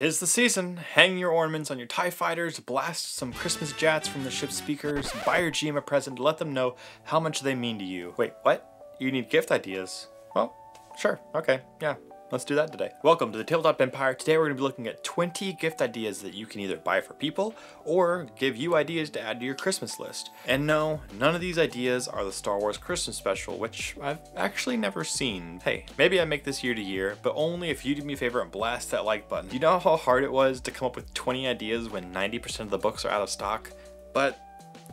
'Tis the season. Hang your ornaments on your TIE fighters, blast some Christmas jats from the ship's speakers, buy your GM a present to let them know how much they mean to you. Wait, what? You need gift ideas? Well, sure, okay, yeah. Let's do that today. Welcome to the Tabletop Empire. Today we're going to be looking at 20 gift ideas that you can either buy for people or give you ideas to add to your Christmas list. And no, none of these ideas are the Star Wars Christmas special, which I've actually never seen. Hey, maybe I make this year to year, but only if you do me a favor and blast that like button. Do you know how hard it was to come up with 20 ideas when 90% of the books are out of stock? But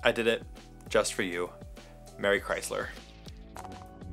I did it just for you. Merry Chrysler.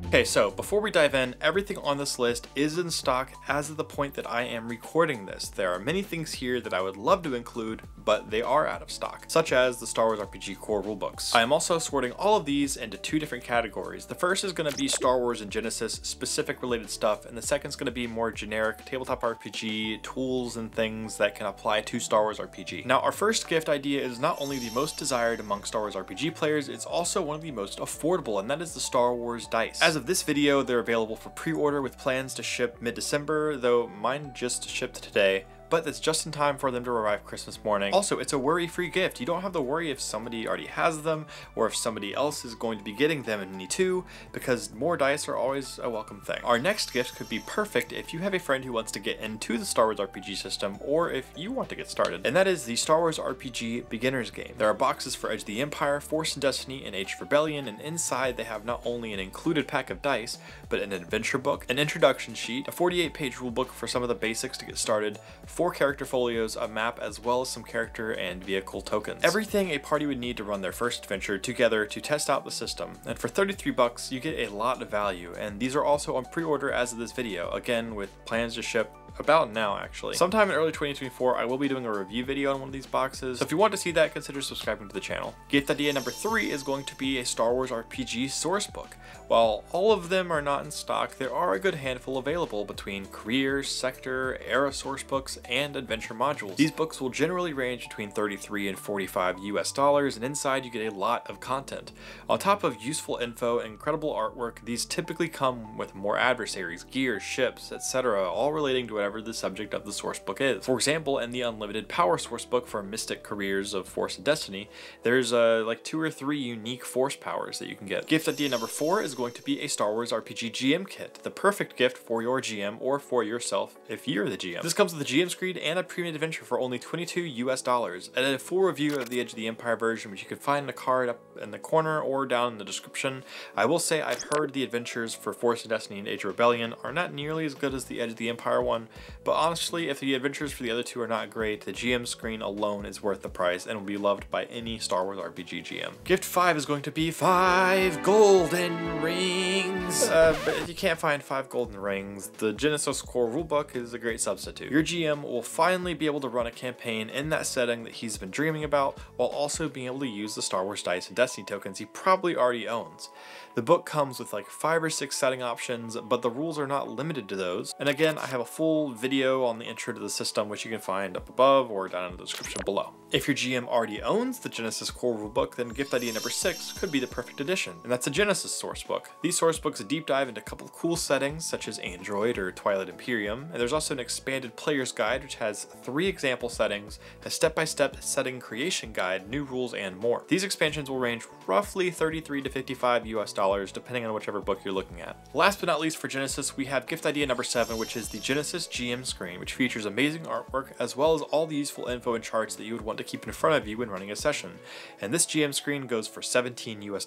Okay, so before we dive in, everything on this list is in stock as of the point that I am recording this. There are many things here that I would love to include, but they are out of stock, such as the Star Wars RPG core rulebooks. I am also sorting all of these into two different categories. The first is going to be Star Wars and Genesys specific related stuff, and the second is going to be more generic tabletop RPG tools and things that can apply to Star Wars RPG. Now, our first gift idea is not only the most desired among Star Wars RPG players, it's also one of the most affordable, and that is the Star Wars dice. As of this video, they're available for pre-order with plans to ship mid-December, though mine just shipped today, but that's just in time for them to arrive Christmas morning. Also, it's a worry-free gift. You don't have to worry if somebody already has them or if somebody else is going to be getting them and need to, because more dice are always a welcome thing. Our next gift could be perfect if you have a friend who wants to get into the Star Wars RPG system or if you want to get started, and that is the Star Wars RPG Beginner's Game. There are boxes for Edge of the Empire, Force and Destiny, and Age of Rebellion, and inside they have not only an included pack of dice, but an adventure book, an introduction sheet, a 48-page rulebook for some of the basics to get started, 4 character folios, a map, as well as some character and vehicle tokens. Everything a party would need to run their first adventure together to test out the system. And for 33 bucks, you get a lot of value, and these are also on pre-order as of this video, again with plans to ship about now actually. Sometime in early 2024, I will be doing a review video on one of these boxes, so if you want to see that, consider subscribing to the channel. Gift idea number 3 is going to be a Star Wars RPG source book. While all of them are not in stock, there are a good handful available between career, sector, era source books, and adventure modules. These books will generally range between $33 and $45 US, and inside you get a lot of content. On top of useful info and incredible artwork, these typically come with more adversaries, gear, ships, etc., all relating to whatever the subject of the source book is. For example, in the Unlimited Power source book for Mystic Careers of Force and Destiny, there's like 2 or 3 unique force powers that you can get. Gift idea number 4 is going to be a Star Wars RPG GM kit, the perfect gift for your GM or for yourself if you're the GM. This comes with a GM screen and a premium adventure for only $22 US, and a full review of the Edge of the Empire version, which you can find in a card up in the corner or down in the description. I will say I've heard the adventures for Force and Destiny and Age of Rebellion are not nearly as good as the Edge of the Empire one, but honestly, if the adventures for the other two are not great, the GM screen alone is worth the price and will be loved by any Star Wars RPG GM. Gift 5 is going to be 5 golden rings. But if you can't find 5 golden rings, the Genesys core rulebook is a great substitute. Your GM will finally be able to run a campaign in that setting that he's been dreaming about, while also being able to use the Star Wars dice and Destiny tokens he probably already owns. The book comes with like 5 or 6 setting options, but the rules are not limited to those. And again, I have a full video on the intro to the system, which you can find up above or down in the description below. If your GM already owns the Genesys core rulebook, then gift idea number 6 could be the perfect addition, and that's a Genesys source book. These source books deep dive into a couple of cool settings, such as Android or Twilight Imperium, and there's also an expanded player's guide, which has 3 example settings, a step-by-step setting creation guide, new rules, and more. These expansions will range roughly $33 to $55 US, depending on whichever book you're looking at. Last but not least for Genesys, we have gift idea number 7, which is the Genesys GM screen, which features amazing artwork as well as all the useful info and charts that you would want to keep in front of you when running a session. And this GM screen goes for $17 US.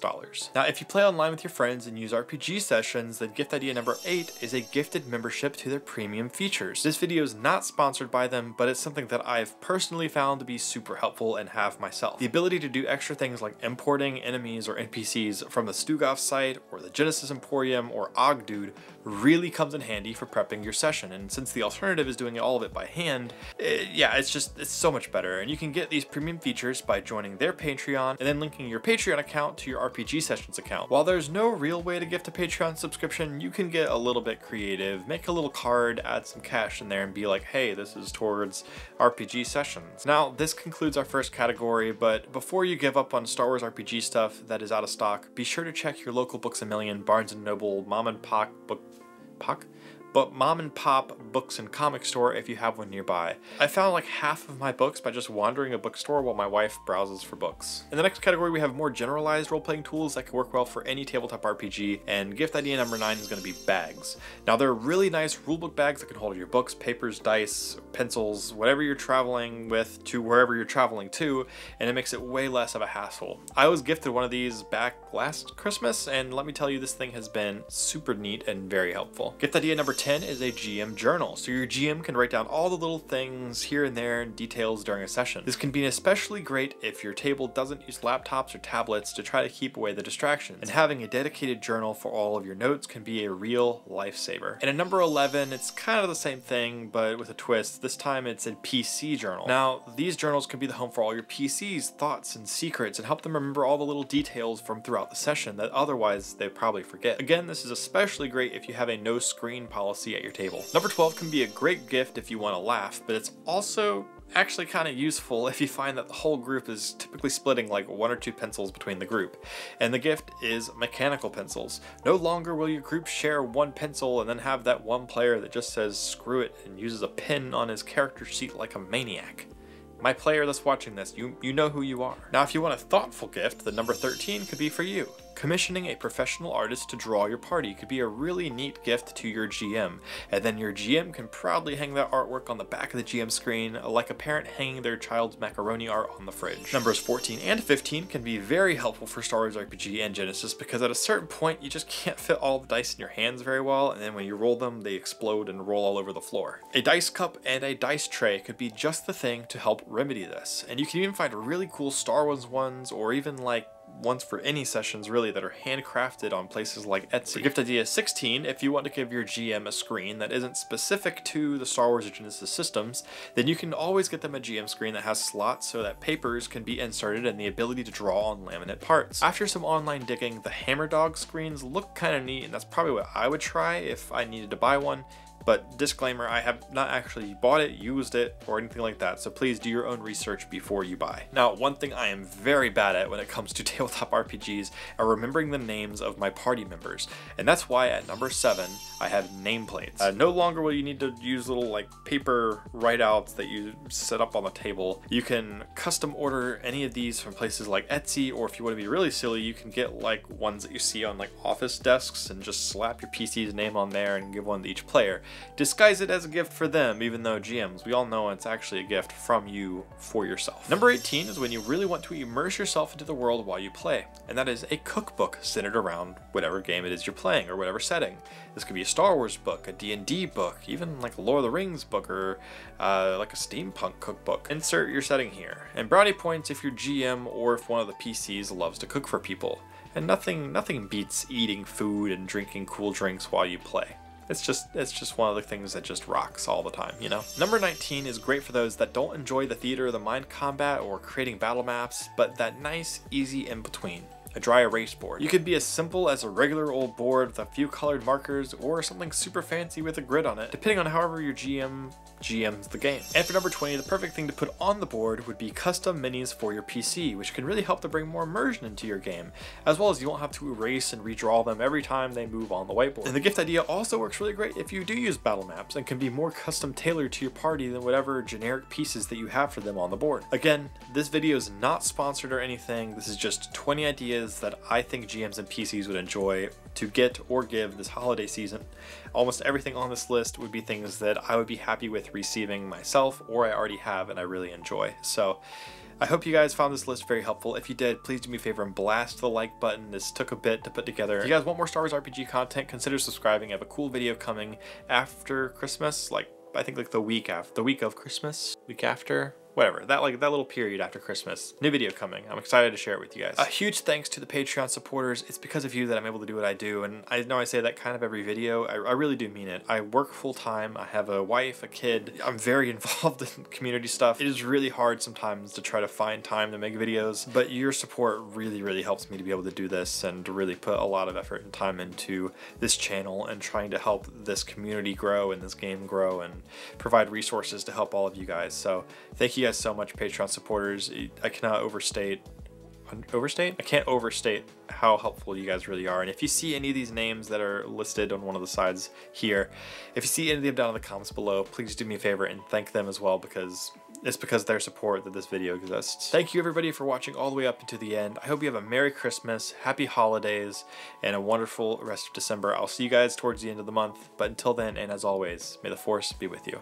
Now, if you play online with your friends and use RPG sessions, then gift idea number 8 is a gifted membership to their premium features. This video is not sponsored by them, but it's something that I've personally found to be super helpful and have myself. The ability to do extra things like importing enemies or NPCs from the Stugoff site or the Genesys Emporium or Ogdude really comes in handy for prepping your session, and since the alternative is doing all of it by hand, it's so much better. And you can get these premium features by joining their Patreon and then linking your Patreon account to your RPG Sessions account. While there's no real way to gift a Patreon subscription, you can get a little bit creative, make a little card, add some cash in there, and be like, hey, this is towards RPG Sessions. Now, this concludes our first category, but before you give up on Star Wars RPG stuff that is out of stock, be sure to check your local Books A Million, Barnes & Noble, Mom and Pop but mom and pop books and comic store if you have one nearby. I found like half of my books by just wandering a bookstore while my wife browses for books. In the next category, we have more generalized role-playing tools that can work well for any tabletop RPG, and gift idea number 9 is going to be bags. Now, they're really nice rulebook bags that can hold your books, papers, dice, pencils, whatever you're traveling with to wherever you're traveling to, and it makes it way less of a hassle. I was gifted one of these back last Christmas, and let me tell you, this thing has been super neat and very helpful. Gift idea number 10 is a GM journal. So your GM can write down all the little things here and there and details during a session. This can be especially great if your table doesn't use laptops or tablets to try to keep away the distractions. And having a dedicated journal for all of your notes can be a real lifesaver. And at number 11, it's kind of the same thing, but with a twist. This time it's a PC journal. Now, these journals can be the home for all your PCs, thoughts, and secrets, and help them remember all the little details from throughout the session that otherwise they probably forget. Again, this is especially great if you have a no screen policy at your table. Number 12 can be a great gift if you want to laugh, but it's also actually kind of useful if you find that the whole group is typically splitting like 1 or 2 pencils between the group. And the gift is mechanical pencils. No longer will your group share one pencil and then have that one player that just says screw it and uses a pen on his character sheet like a maniac. My player that's watching this, you know who you are. Now, if you want a thoughtful gift, the number 13 could be for you. Commissioning a professional artist to draw your party could be a really neat gift to your GM, and then your GM can proudly hang that artwork on the back of the GM screen, like a parent hanging their child's macaroni art on the fridge. Numbers 14 and 15 can be very helpful for SWRPG and Genesys, because at a certain point you just can't fit all the dice in your hands very well, and then when you roll them, they explode and roll all over the floor. A dice cup and a dice tray could be just the thing to help remedy this, and you can even find really cool Star Wars ones, or even like ones for any sessions really that are handcrafted on places like Etsy. For gift idea 16, if you want to give your GM a screen that isn't specific to the Star Wars or Genesys systems, then you can always get them a GM screen that has slots so that papers can be inserted and the ability to draw on laminate parts. After some online digging, the Hammer Dog screens look kind of neat, and that's probably what I would try if I needed to buy one. But disclaimer, I have not actually bought it, used it, or anything like that, so please do your own research before you buy. Now, one thing I am very bad at when it comes to tabletop RPGs are remembering the names of my party members, and that's why at number 7, I have nameplates. No longer will you need to use little like paper write-outs that you set up on the table. You can custom order any of these from places like Etsy, or if you want to be really silly, you can get like ones that you see on like office desks and just slap your PC's name on there and give one to each player. Disguise it as a gift for them, even though GMs, we all know it's actually a gift from you for yourself. Number 18 is when you really want to immerse yourself into the world while you play, and that is a cookbook centered around whatever game it is you're playing or whatever setting. This could be a Star Wars book, a D&D book, even like a Lord of the Rings book, or like a steampunk cookbook. Insert your setting here, and brownie points if your GM or if one of the PCs loves to cook for people. And nothing beats eating food and drinking cool drinks while you play. It's just one of the things that just rocks all the time, you know? Number 19 is great for those that don't enjoy the theater of the mind combat or creating battle maps, but that nice, easy in-between. A dry erase board. You could be as simple as a regular old board with a few colored markers, or something super fancy with a grid on it, depending on however your GMs the game. And for number 20, the perfect thing to put on the board would be custom minis for your PC, which can really help to bring more immersion into your game, as well as you won't have to erase and redraw them every time they move on the whiteboard. And the gift idea also works really great if you do use battle maps, and can be more custom tailored to your party than whatever generic pieces that you have for them on the board. Again, this video is not sponsored or anything. This is just 20 ideas that I think GMs and PCs would enjoy to get or give this holiday season. Almost everything on this list would be things that I would be happy with receiving myself, or I already have and I really enjoy. So I hope you guys found this list very helpful. If you did, please do me a favor and blast the like button. This took a bit to put together. If you guys want more Star Wars RPG content, consider subscribing. I have a cool video coming after Christmas, like I think like the week of Christmas, week after. Whatever, that little period after Christmas. New video coming. I'm excited to share it with you guys. A huge thanks to the Patreon supporters. It's because of you that I'm able to do what I do, and I know I say that kind of every video. I really do mean it. I work full time. I have a wife, a kid. I'm very involved in community stuff. It is really hard sometimes to try to find time to make videos, but your support really, really helps me to be able to do this and to really put a lot of effort and time into this channel and trying to help this community grow and this game grow and provide resources to help all of you guys. So thank you guys so much, Patreon supporters. I cannot overstate overstate? I can't overstate how helpful you guys really are. And if you see any of these names that are listed on one of the sides here, if you see any of them down in the comments below, please do me a favor and thank them as well, because it's because of their support that this video exists. Thank you everybody for watching all the way up into the end. I hope you have a Merry Christmas, Happy Holidays, and a wonderful rest of December. I'll see you guys towards the end of the month, but until then, and as always, may the Force be with you.